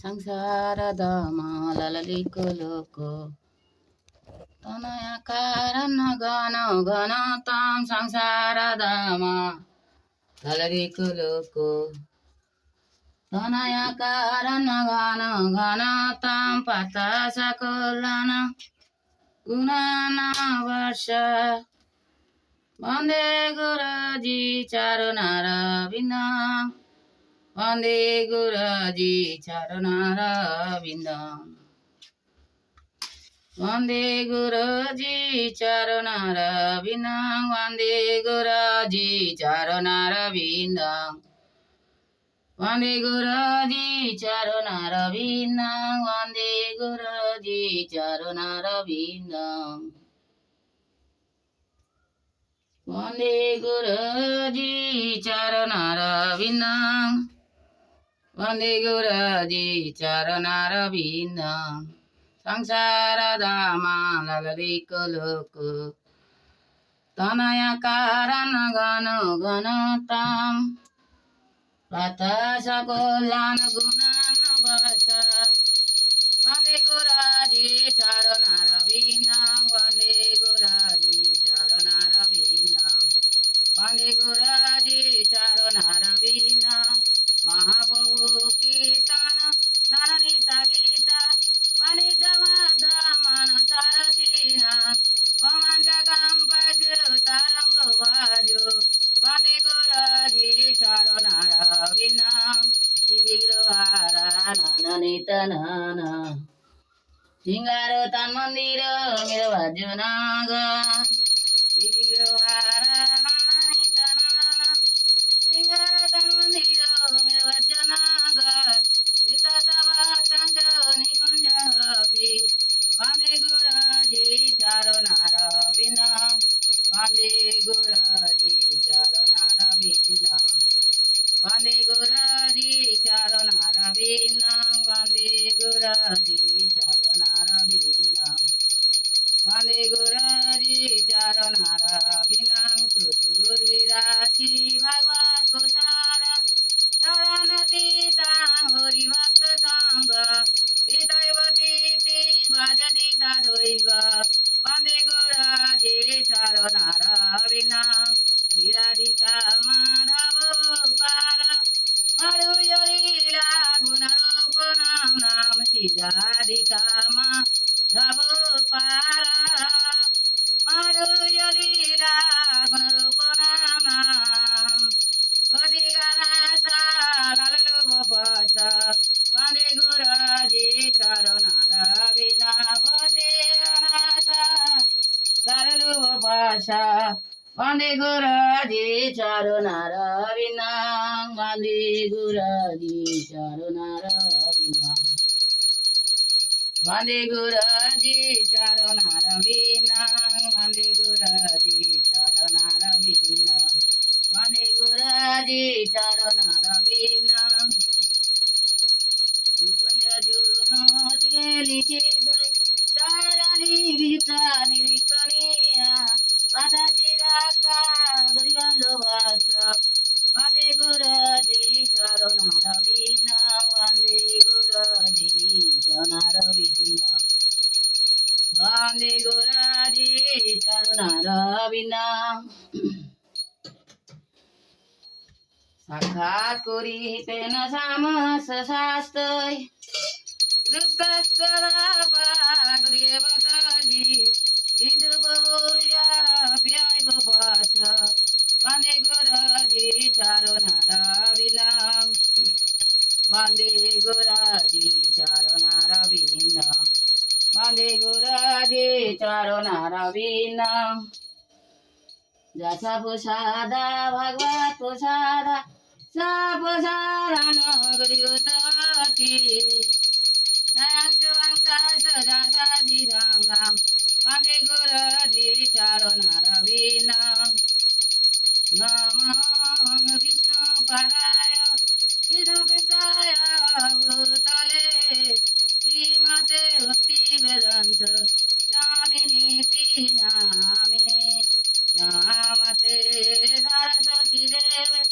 ಸಂಸಾರದ ಮಾಲಲಿಕುಲುಕು ತನಯ ಕಾರಣ ಗಣ ಗಣ ತಾಂ ಸಂಸಾರದ ಮಾಲಲಿಕುಲುಕು ತನಯ ಕಾರಣ ಗಣ ಗಣ ತಾಂ ಪತ ಸಕಲನ ಗುಣನ ವರ್ಷ वंदे गुरुजी चरणार बिंद वंदे गुरुजी चरणार बिंद वंदे गुरुजी चरणार बिंद वंदे गुरुजी चरणार बिंद वंदे गुरुजी चरणार बिंद वंदे गुरुजी चरणार बिंद वंदे गुरुजी चरणार बिंद वंदे गुरुजी चरणार बिंद संसाರದ ಮಾಲಲಿಕುಲುಕು ತನಯ ಕಾರಣ ಗಣ ಗಣ ತಾಂ ಪತ ಸಕಲನ ಗುಣನ ಬಸ वंदे गुरुजी चरणार बिंद वंदे गुरुजी चरणार बिंद वंदे गुरुजी चरणार बिंद महाप्रभु कीर्तन नरनीत गीत वनित मन सरसीन वमंच कंपज तरंग बाजु वंदे गुरुजी चरणार बिंद विग्रहार ननित नाना सिंगार तन मंदिर मेरे भजनाग विग्रहार ननित नाना सिंगार तन मंदिर मेरे भजनाग सीता सभा कंच निकुंज पी वंदे गुरुजी चरणार बिंद वंदे गुरुजी चरणार बिंद वंदे गुरुजी चरणार बिंद वंदे गुरुजी चरणार बिंद वंदे गुरुजी चरणार बिंद चतुर्विदासी भगवत प्रसाद शरण तीता हरि भक्त संग तीतैवती भजति तदैव वंदे गुरुजी चरणार बिंद हीराधिका माधव पार मरुलीला गुणरूप नाम नाम हीराधिका माधव पार मरुलीला गुणरूप नाम नाम लालू बस वंदे गुरुजी चरणार बिंद वंदे अनाथ लालू बस वंदे गुरुजी चरणार बिंद वंदे गुरुजी चरणार बिंद वंदे गुरुजी चरणार बिंद वंदे गुरुजी चरणार बिंद वंदे गुरुजी चरणार बिंद निकुंज जुनो लिखे धोय चारणी विजुक्ता निर्विकरणीया वाताशिराका गरिबालो वास वंदे गुरुजी चरणार बिंद वंदे गुरुजी चरणार बिंद वंदे गुरुजी चरणार बिंद साक्षात करी पेन सामस शास्त्रय रुक्तस्तदा पागरेवतली इंदु बहुर्या प्याय बपास वंदे गुरुजी चरणार बिंद वंदे गुरुजी चरणार बिंद वंदे गुरुजी चरणार बिंद जसा प्रसादा भगवत प्रसादा सापसारानगरियुतवती नयंजुवंकाशजासादिरंगं वंदे गुरुजी चरणार बिंद नमो विष्णुपदाय विष्णुकृष्णाय भूतले श्रीमते भक्तिवेदान्त स्वामिनीति नामिने नमस्ते सरस्वती देवे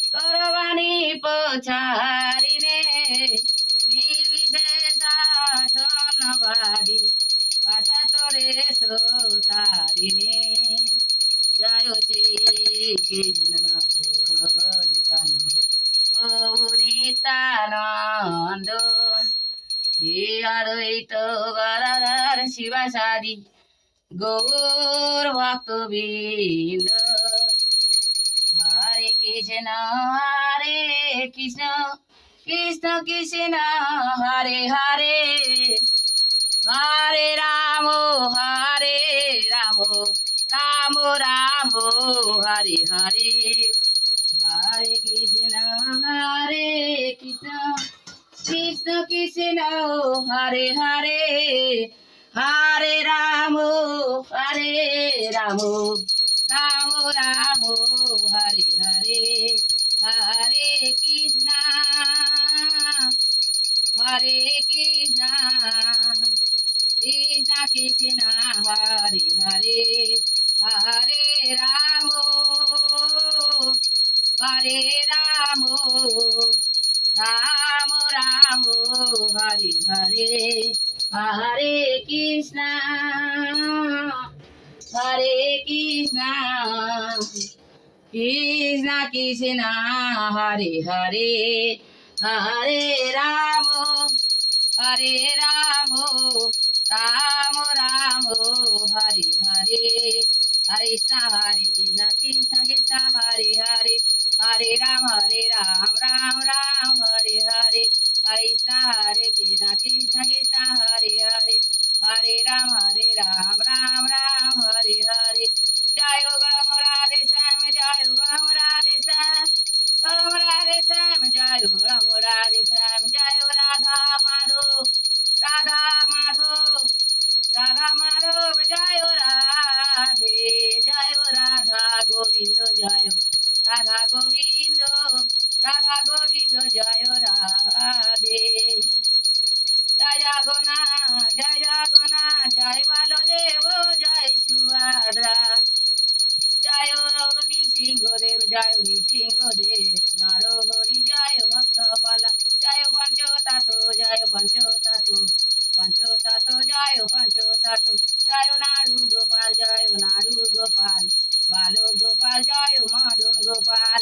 गौरवाणी पछारिने কৃষ্ণ চৈতন্য প্রভু নিত্যানন্দ হে অদ্বৈত গদাধর শিবাসাদি গৌর ভক্তবৃন্দ হরে কৃষ্ণ কৃষ্ণ কৃষ্ণ হরে হরে হরে রাম রাম রাম হরে হরে হরে কৃষ্ণ কৃষ্ণ কৃষ্ণ হরে হরে হরে রাম রাম রাম হরে হরে হরে কৃষ্ণ কৃষ্ণ কৃষ্ণ হরে হরে হরে রাম রাম রাম হরে হরে হরে কৃষ্ণ কৃষ্ণ কৃষ্ণ হরে হরে হরে রাম রাম রাম হরে হরে হরে কৃষ্ণ কৃষ্ণ কৃষ্ণ হরে হরে হরে রাম রাম রাম হরে হরে হরে কৃষ্ণ কৃষ্ণ কৃষ্ণ হরে হরে হরে রাম রাম রাম হরে হরে জয় গৌরম রাধে শ্যাম জয় গৌরম রাধে শ্যাম গৌরম রাধে শ্যাম জয় গৌরম রাধে শ্যাম জয় রাধা মাধব রাধা মাধব রাধা মাধব জয় রাধে জয় রাধা গোবিন্দ জয় রাধা গোবিন্দ জয় রাধে জয় জগন্নাথ জয় বালদেব জয় সুভদ্রা জয় নৃসিংহদেব নরহরি জয় ভক্তপালা জয় পঞ্চতত্ত্ব জয় পঞ্চতত্ত্ব জয় পঞ্চতত্ত্ব জয় নাড়ু গোপাল বাল গোপাল জয় মদন গোপাল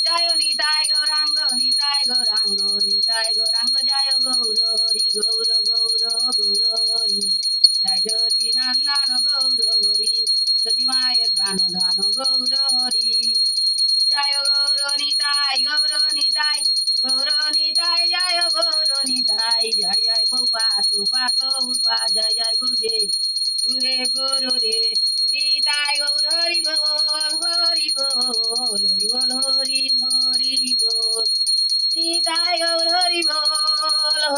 জয় নিতাই গৌরাঙ্গ জয় গৌর হরি জয় জ্যোতি নন্দন গৌর হরি সতী মায়ের প্রাণধান গৌর হরি জয় গৌর নিতাই জয় গৌর নিতাই জয় জয় ভূপাত জয় জয় গুরুদেব গুরুদেব নিতাই গৌর হরি বল নিতাই গৌর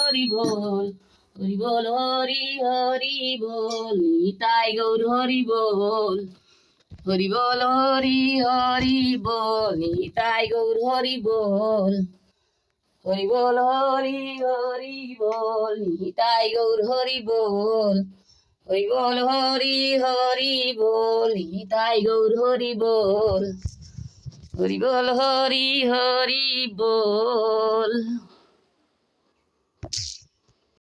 হরি বল নিতাই গৌর হরি বল নিতাই গৌর হরি বল নিতাই গৌর হরি বল নিতাই গৌর হরি বল হরি বল